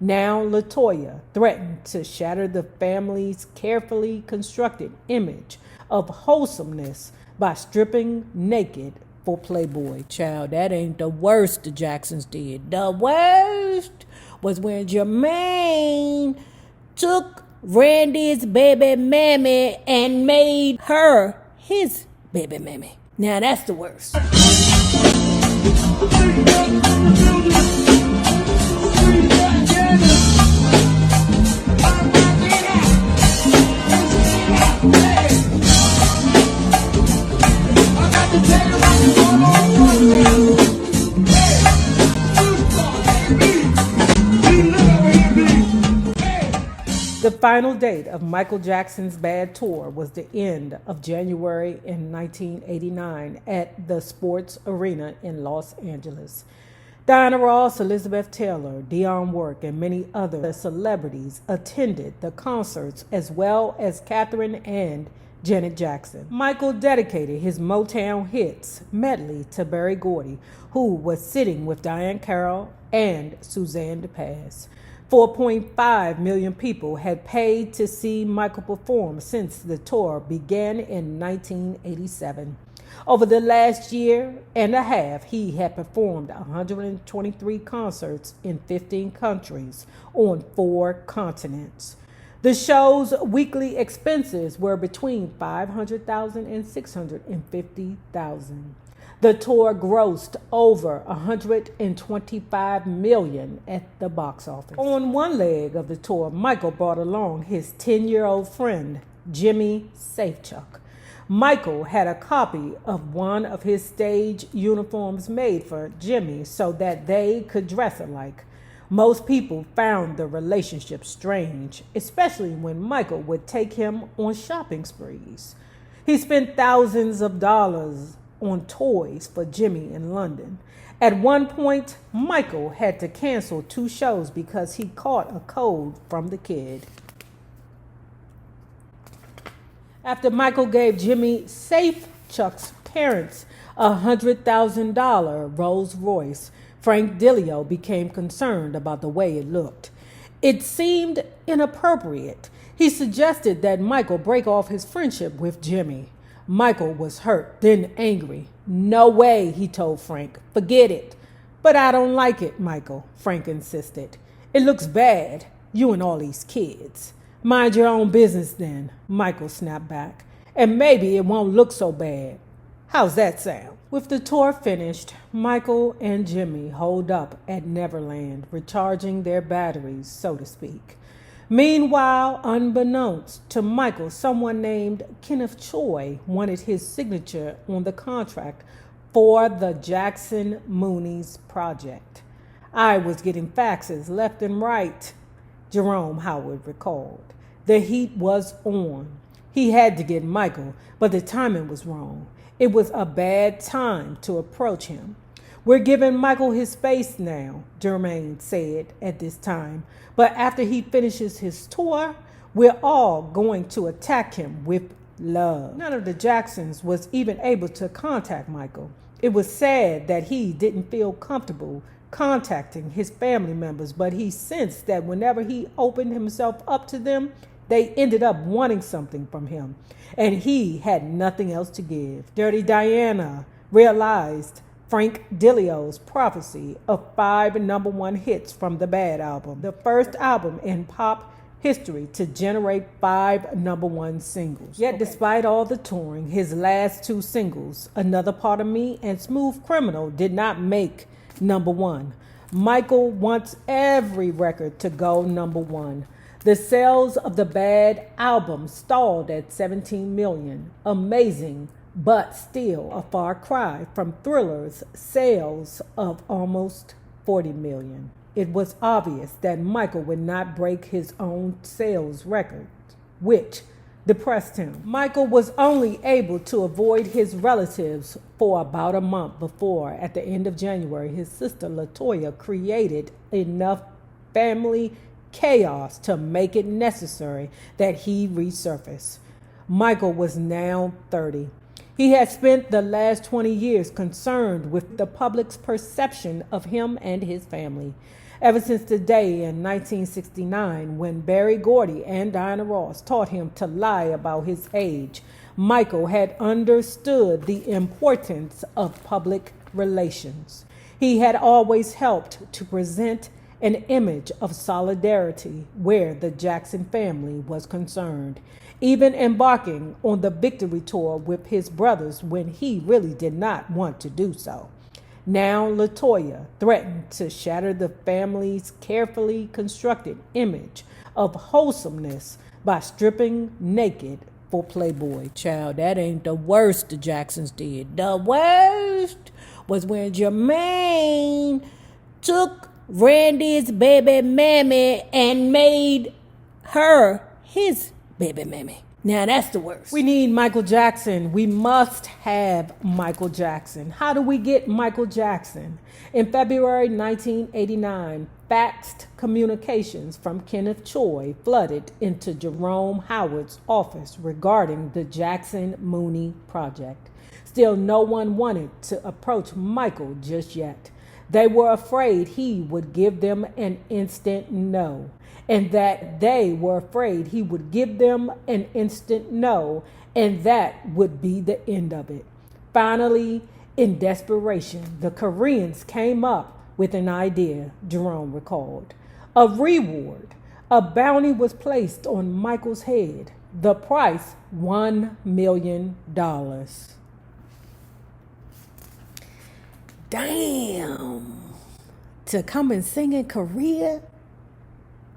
Now LaToya threatened to shatter the family's carefully constructed image of wholesomeness by stripping naked for Playboy. Child, that ain't the worst the Jacksons did. The worst was when Jermaine took Randy's baby mammy and made her his baby mammy. Now that's the worst. The final date of Michael Jackson's Bad Tour was the end of January in 1989 at the Sports Arena in Los Angeles. Diana Ross, Elizabeth Taylor, Dionne Warwick, and many other celebrities attended the concerts, as well as Catherine and Janet Jackson. Michael dedicated his Motown hits medley to Berry Gordy, who was sitting with Diahann Carroll and Suzanne DePass. 4.5 million people had paid to see Michael perform since the tour began in 1987. Over the last year and a half, he had performed 123 concerts in 15 countries on 4 continents. The show's weekly expenses were between $500,000 and $650,000. The tour grossed over $125 million at the box office. On one leg of the tour, Michael brought along his 10-year-old friend, Jimmy Safechuck. Michael had a copy of one of his stage uniforms made for Jimmy so that they could dress alike. Most people found the relationship strange, especially when Michael would take him on shopping sprees. He spent thousands of dollars on toys for Jimmy in London. At one point, Michael had to cancel 2 shows because he caught a cold from the kid. After Michael gave Jimmy Safechuck's parents a $100,000 Rolls Royce, Frank Dilio became concerned about the way it looked. It seemed inappropriate. He suggested that Michael break off his friendship with Jimmy. Michael was hurt, then angry. "No way," he told Frank. "Forget it." "But I don't like it, Michael," Frank insisted. "It looks bad, you and all these kids." "Mind your own business then," Michael snapped back. "And maybe it won't look so bad. How's that sound?" With the tour finished, Michael and Jimmy holed up at Neverland, recharging their batteries, so to speak. Meanwhile, unbeknownst to Michael, someone named Kenneth Choi wanted his signature on the contract for the Jackson Moonies project. "I was getting faxes left and right," Jerome Howard recalled. The heat was on. He had to get Michael, but the timing was wrong. It was a bad time to approach him. "We're giving Michael his space now," Jermaine said at this time. "But after he finishes his tour, we're all going to attack him with love." None of the Jacksons was even able to contact Michael. It was sad that he didn't feel comfortable contacting his family members, but he sensed that whenever he opened himself up to them, they ended up wanting something from him, and he had nothing else to give. Dirty Diana realized Frank Dilio's prophecy of 5 #1 hits from the Bad album, the first album in pop history to generate 5 #1 singles. Yet despite all the touring, his last 2 singles, Another Part of Me and Smooth Criminal, did not make #1. Michael wants every record to go #1. The sales of the Bad album stalled at 17 million. Amazing, but still a far cry from Thriller's sales of almost 40 million. It was obvious that Michael would not break his own sales record, which depressed him. Michael was only able to avoid his relatives for about a month before, at the end of January, his sister LaToya created enough family chaos to make it necessary that he resurface. Michael was now 30. He had spent the last 20 years concerned with the public's perception of him and his family. ever since the day in 1969 when Berry Gordy and Diana Ross taught him to lie about his age. Michael had understood the importance of public relations. He had always helped to present an image of solidarity where the Jackson family was concerned, even embarking on the victory tour with his brothers when he really did not want to do so. Now LaToya threatened to shatter the family's carefully constructed image of wholesomeness by stripping naked for Playboy. Child, that ain't the worst the Jacksons did. The worst was when Jermaine took Randy's baby mammy and made her his baby mammy. Now that's the worst. We need Michael Jackson. We must have Michael Jackson. How do we get Michael Jackson? In February 1989, faxed communications from Kenneth Choi flooded into Jerome Howard's office regarding the Jackson Mooney project. Still, no one wanted to approach Michael just yet. They were afraid he would give them an instant no, and that they were afraid he would give them an instant no, and that would be the end of it. Finally, in desperation, the Koreans came up with an idea, Jerome recalled. A reward, a bounty was placed on Michael's head. The price, $1 million. Damn. To come and sing in Korea?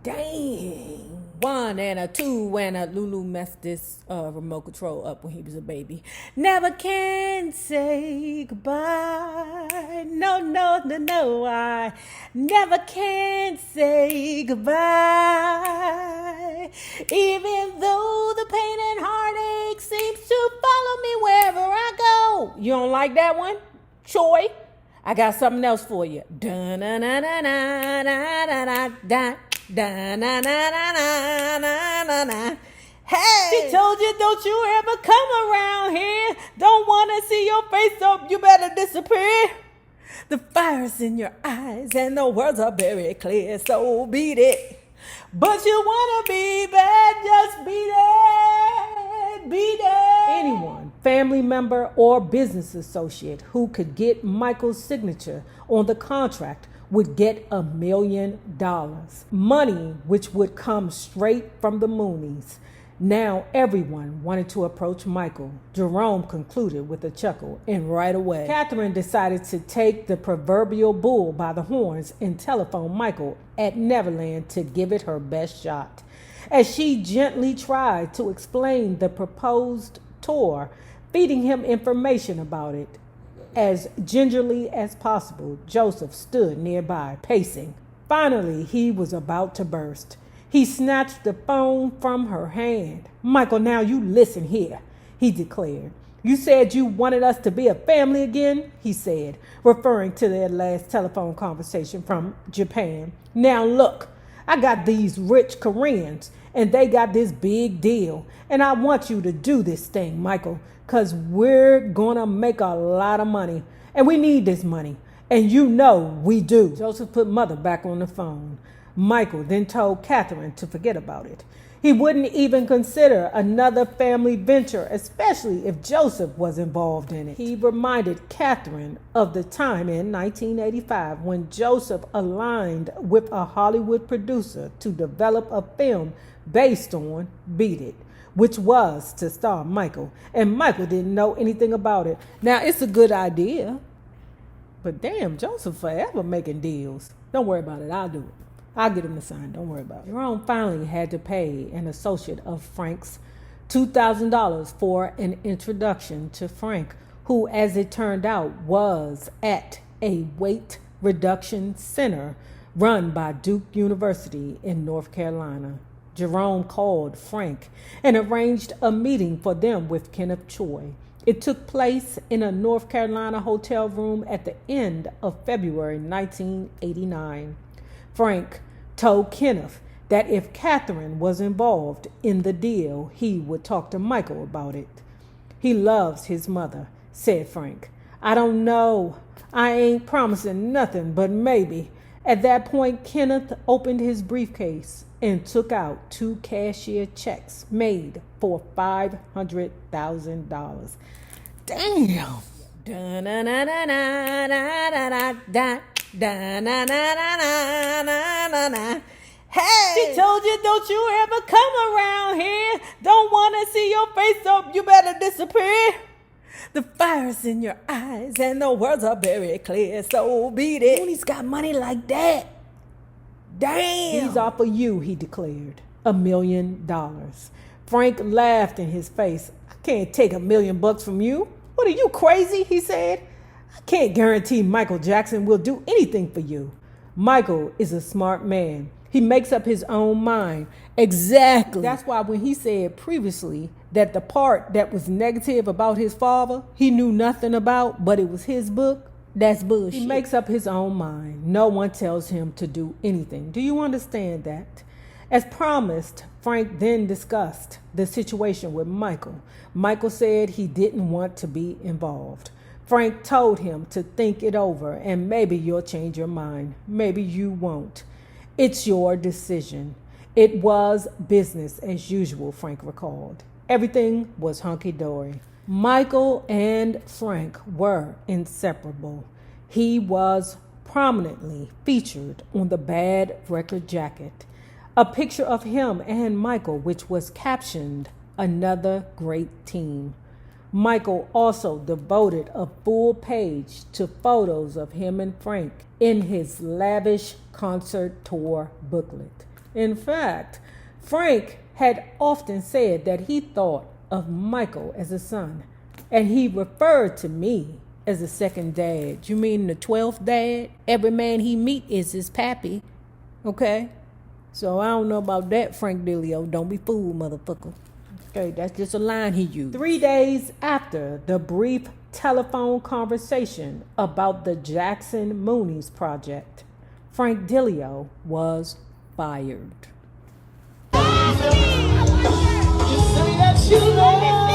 Dang. 1 and a 2 and a Lulu messed this remote control up when he was a baby. Never can say goodbye. No, no, no, no. I never can say goodbye. Even though the pain and heartache seems to follow me wherever I go. You don't like that one? Choi? I got something else for you. Da na na na na na na na da da na na na na na na. Hey! She told you, don't you ever come around here. Don't wanna see your face up. You better disappear. The fire's in your eyes and the words are very clear. So beat it. But you wanna be bad, just beat it. Beat it. Anyone, family member or business associate who could get Michael's signature on the contract would get $1 million. Money which would come straight from the Moonies. Now everyone wanted to approach Michael. Jerome concluded with a chuckle, and right away, Catherine decided to take the proverbial bull by the horns and telephone Michael at Neverland to give it her best shot. As she gently tried to explain the proposed tour, feeding him information about it as gingerly as possible, Joseph stood nearby, pacing. Finally, he was about to burst. He snatched the phone from her hand. Michael, now you listen here, he declared. You said you wanted us to be a family again, he said, referring to their last telephone conversation from Japan. Now look, I got these rich Koreans, and they got this big deal. And I want you to do this thing, Michael, because we're going to make a lot of money. And we need this money. And you know we do. Joseph put Mother back on the phone. Michael then told Catherine to forget about it. He wouldn't even consider another family venture, especially if Joseph was involved in it. He reminded Catherine of the time in 1985 when Joseph aligned with a Hollywood producer to develop a film based on Beat It, which was to star Michael. And Michael didn't know anything about it. Now, it's a good idea, but damn, Joseph forever making deals. Don't worry about it. I'll do it. I'll get him to sign. Don't worry about it. Jerome finally had to pay an associate of Frank's $2,000 for an introduction to Frank, who, as it turned out, was at a weight reduction center run by Duke University in North Carolina. Jerome called Frank and arranged a meeting for them with Kenneth Choi. It took place in a North Carolina hotel room at the end of February 1989. Frank told Kenneth that if Catherine was involved in the deal, he would talk to Michael about it. He loves his mother, said Frank. I don't know. I ain't promising nothing, but maybe. At that point, Kenneth opened his briefcase and took out 2 cashier checks made for $500,000. Damn. Hey! She told you, don't you ever come around here. Don't want to see your face up. You better disappear. The fire's in your eyes and the words are very clear. So beat it. He's got money like that. Damn. He's off for you, he declared. $1 million. Frank laughed in his face. I can't take $1 million from you. What are you, crazy? He said. I can't guarantee Michael Jackson will do anything for you. Michael is a smart man. He makes up his own mind. Exactly. That's why when he said previously that the part that was negative about his father, he knew nothing about, but it was his book, that's bullshit. He makes up his own mind. No one tells him to do anything. Do you understand that? As promised, Frank then discussed the situation with Michael. Michael said he didn't want to be involved. Frank told him to think it over and maybe you'll change your mind. Maybe you won't. It's your decision. It was business as usual, Frank recalled. Everything was hunky-dory. Michael and Frank were inseparable. He was prominently featured on the Bad record jacket. A picture of him and Michael, which was captioned, "Another Great Team." Michael also devoted a full page to photos of him and Frank in his lavish concert tour booklet. In fact, Frank had often said that he thought of Michael as a son, and he referred to me as a second dad. You mean the 12th dad? Every man he meet is his pappy, okay? So I don't know about that, Frank Dilio. Don't be fooled, motherfucker. Okay, that's just a line he used. 3 days after the brief telephone conversation about the Jackson Moonies project, Frank Dilio was fired. You say that you love